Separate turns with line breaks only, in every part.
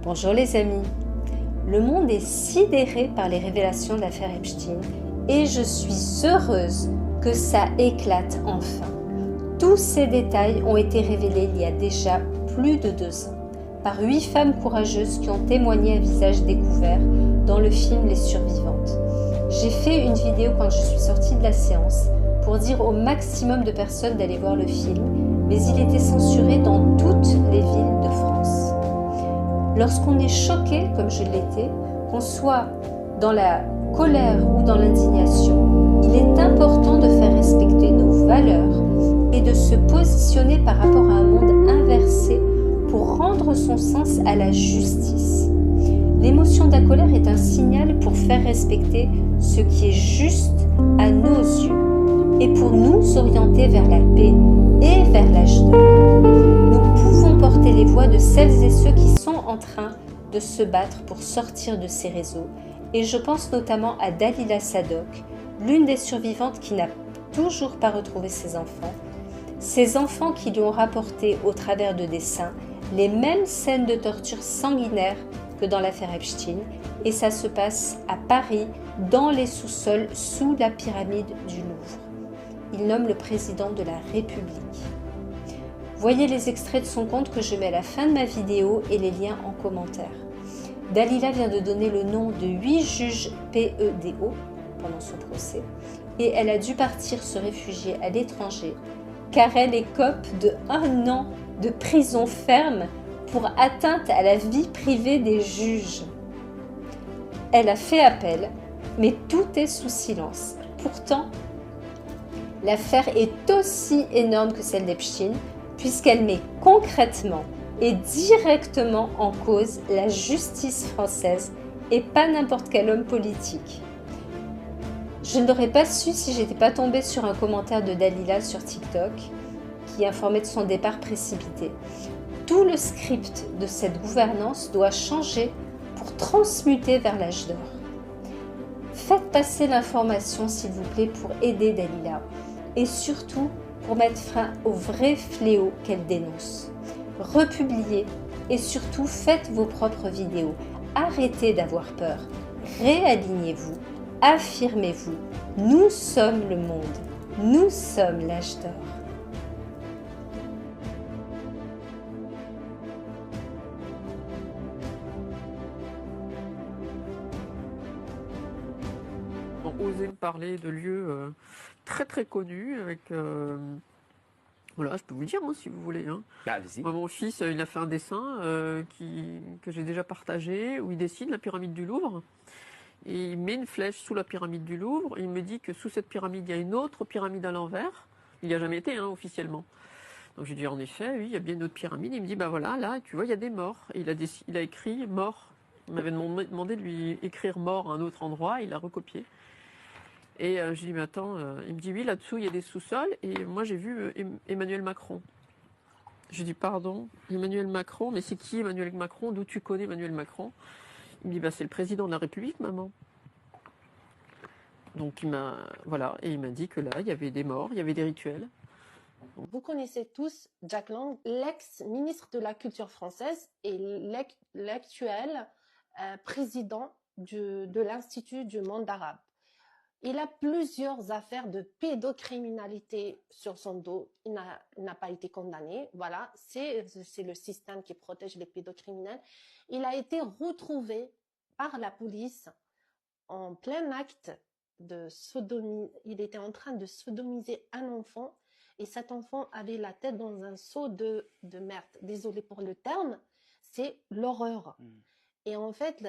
Bonjour les amis. Le monde est sidéré par les révélations de l'affaire Epstein et je suis heureuse que ça éclate enfin. Tous ces détails ont été révélés il y a déjà plus de 2 ans par 8 femmes courageuses qui ont témoigné à visage découvert dans le film Les Survivantes. J'ai fait une vidéo quand je suis sortie de la séance pour dire au maximum de personnes d'aller voir le film, mais il était censuré dans toutes les villes de France. Lorsqu'on est choqué, comme je l'étais, qu'on soit dans la colère ou dans l'indignation, il est important de faire respecter nos valeurs et de se positionner par rapport à un monde inversé pour rendre son sens à la justice. L'émotion de la colère est un signal pour faire respecter ce qui est juste à nos yeux et pour nous orienter vers la paix et vers l'âge d'or. Nous pouvons porter les voix de celles et ceux qui sont en train de se battre pour sortir de ces réseaux. Et je pense notamment à Dalila Sadok, l'une des survivantes qui n'a toujours pas retrouvé ses enfants qui lui ont rapporté au travers de dessins les mêmes scènes de torture sanguinaire que dans l'affaire Epstein, et ça se passe à Paris, dans les sous-sols, sous la pyramide du Louvre. Il nomme le président de la République. Voyez les extraits de son compte que je mets à la fin de ma vidéo et les liens en commentaire. Dalila vient de donner le nom de 8 juges PEDO pendant son procès, et elle a dû partir se réfugier à l'étranger car elle écope de 1 an de prison ferme pour atteinte à la vie privée des juges. Elle a fait appel, mais tout est sous silence. Pourtant, l'affaire est aussi énorme que celle d'Epstein, puisqu'elle met concrètement et directement en cause la justice française et pas n'importe quel homme politique. Je ne l'aurais pas su si j'étais pas tombée sur un commentaire de Dalila sur TikTok qui informait de son départ précipité. Tout le script de cette gouvernance doit changer pour transmuter vers l'âge d'or. Faites passer l'information s'il vous plaît pour aider Dalila et surtout pour mettre fin au vrai fléau qu'elle dénonce. Republiez et surtout faites vos propres vidéos. Arrêtez d'avoir peur. Réalignez-vous. Affirmez-vous. Nous sommes le monde. Nous sommes l'âge d'or.
Oser me parler de lieux très très connus avec voilà, je peux vous le dire hein, si vous voulez hein.
Allez-y.
Moi, mon fils il a fait un dessin que j'ai déjà partagé où il dessine la pyramide du Louvre et il met une flèche sous la pyramide du Louvre et il me dit que sous cette pyramide il y a une autre pyramide à l'envers. Il n'y a jamais été hein, officiellement. Donc j'ai dit en effet oui il y a bien une autre pyramide. Il me dit bah voilà là tu vois il y a des morts et il a écrit mort. Il m'avait demandé de lui écrire mort à un autre endroit, il a recopié. Et je dis, mais attends, il me dit, oui, là-dessous, il y a des sous-sols. Et moi, j'ai vu Emmanuel Macron. Je dis, pardon, Emmanuel Macron, mais c'est qui Emmanuel Macron? D'où tu connais Emmanuel Macron? Il me dit, bah, c'est le président de la République, maman. Donc, voilà, et il m'a dit que là, il y avait des morts, il y avait des rituels.
Vous connaissez tous Jack Lang, l'ex-ministre de la Culture française et l'actuel président de l'Institut du monde arabe. Il a plusieurs affaires de pédocriminalité sur son dos. Il n'a pas été condamné. Voilà, c'est le système qui protège les pédocriminels. Il a été retrouvé par la police en plein acte de sodomie. Il était en train de sodomiser un enfant et cet enfant avait la tête dans un seau de merde. Désolé pour le terme, c'est l'horreur. Et en fait,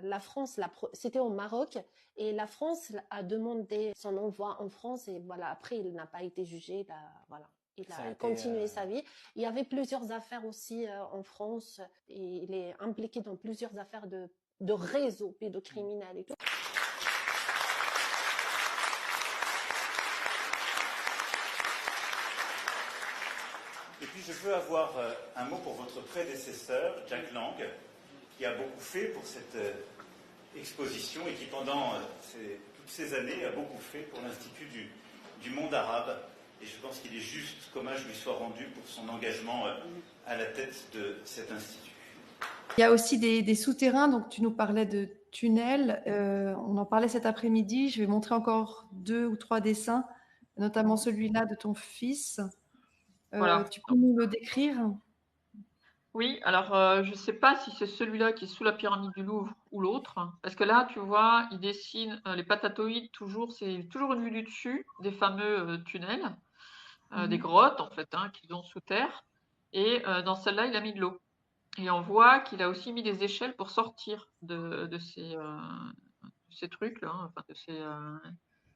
la France, c'était au Maroc, et la France a demandé son envoi en France, et voilà, après, il n'a pas été jugé, voilà. Il a continué sa vie. Il y avait plusieurs affaires aussi en France, et il est impliqué dans plusieurs affaires de réseaux pédocriminels et tout.
Et puis je veux avoir un mot pour votre prédécesseur, Jack Lang, qui a beaucoup fait pour cette exposition et qui pendant toutes ces années a beaucoup fait pour l'Institut du monde arabe. Et je pense qu'il est juste qu'hommage lui soit rendu pour son engagement à la tête de cet institut.
Il y a aussi des souterrains, donc tu nous parlais de tunnels. On en parlait cet après-midi. Je vais montrer encore 2 ou 3 dessins, notamment celui-là de ton fils.
Voilà.
Tu peux nous le décrire?
Oui, alors je ne sais pas si c'est celui-là qui est sous la pyramide du Louvre ou l'autre, parce que là, tu vois, il dessine les patatoïdes toujours, c'est toujours une vue du dessus des fameux tunnels, des grottes en fait, hein, qu'ils ont sous terre. Et dans celle-là, il a mis de l'eau. Et on voit qu'il a aussi mis des échelles pour sortir de ces trucs-là, hein, enfin de ces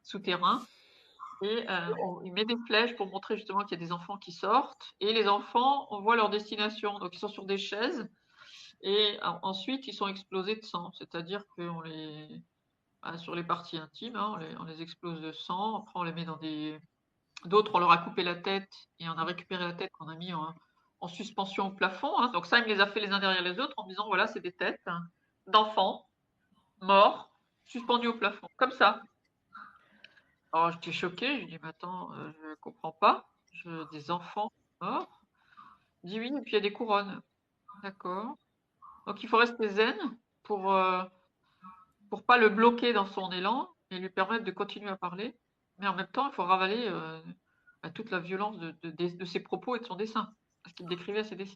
souterrains. Et il met des flèches pour montrer justement qu'il y a des enfants qui sortent. Et les enfants, on voit leur destination. Donc ils sont sur des chaises. Et ensuite, ils sont explosés de sang. C'est-à-dire qu'on les, sur les parties intimes, hein, on les explose de sang. Après, on les met dans des. D'autres, on leur a coupé la tête et on a récupéré la tête qu'on a mis en suspension au plafond, hein. Donc ça, il me les a fait les uns derrière les autres en disant voilà, c'est des têtes, hein, d'enfants morts suspendus au plafond, comme ça. Alors j'étais choquée, je dis mais attends, je comprends pas. Des enfants morts. Il dit oui, et puis il y a des couronnes. D'accord. Donc il faut rester zen pour pas le bloquer dans son élan et lui permettre de continuer à parler. Mais en même temps, il faut ravaler toute la violence de ses propos et de son dessin, parce qu'il décrivait ses dessins.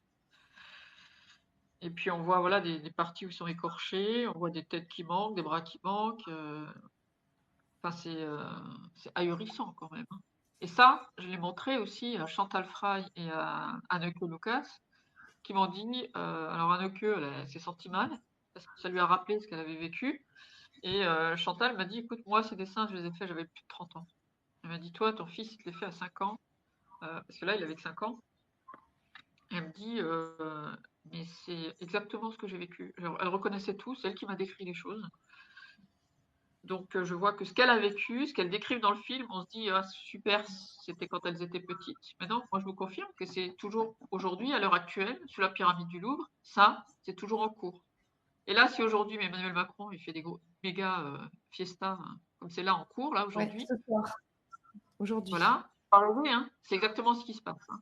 Et puis on voit voilà des parties où ils sont écorchés, on voit des têtes qui manquent, des bras qui manquent. Enfin, c'est ahurissant quand même, hein. Et ça, je l'ai montré aussi à Chantal Frey et à Anneke Lucas, qui m'ont dit, alors Anneke, elle s'est sentie mal, parce que ça lui a rappelé ce qu'elle avait vécu. Et Chantal m'a dit, écoute, moi, ces dessins, je les ai faits, j'avais plus de 30 ans. Elle m'a dit, toi, ton fils, il te les fait à 5 ans, parce que là, il avait que 5 ans. Et elle me dit, mais c'est exactement ce que j'ai vécu. Alors, elle reconnaissait tout, c'est elle qui m'a décrit les choses. Donc, je vois que ce qu'elle a vécu, ce qu'elle décrit dans le film, on se dit, ah, super, c'était quand elles étaient petites. Mais non, moi, je vous confirme que c'est toujours aujourd'hui, à l'heure actuelle, sous la pyramide du Louvre, ça, c'est toujours en cours. Et là, si aujourd'hui, Emmanuel Macron, il fait des gros, méga fiestas, hein, comme c'est là en cours, là, aujourd'hui,
Ouais, ce soir, aujourd'hui.
voilà, parlez, hein, c'est exactement ce qui se passe, hein.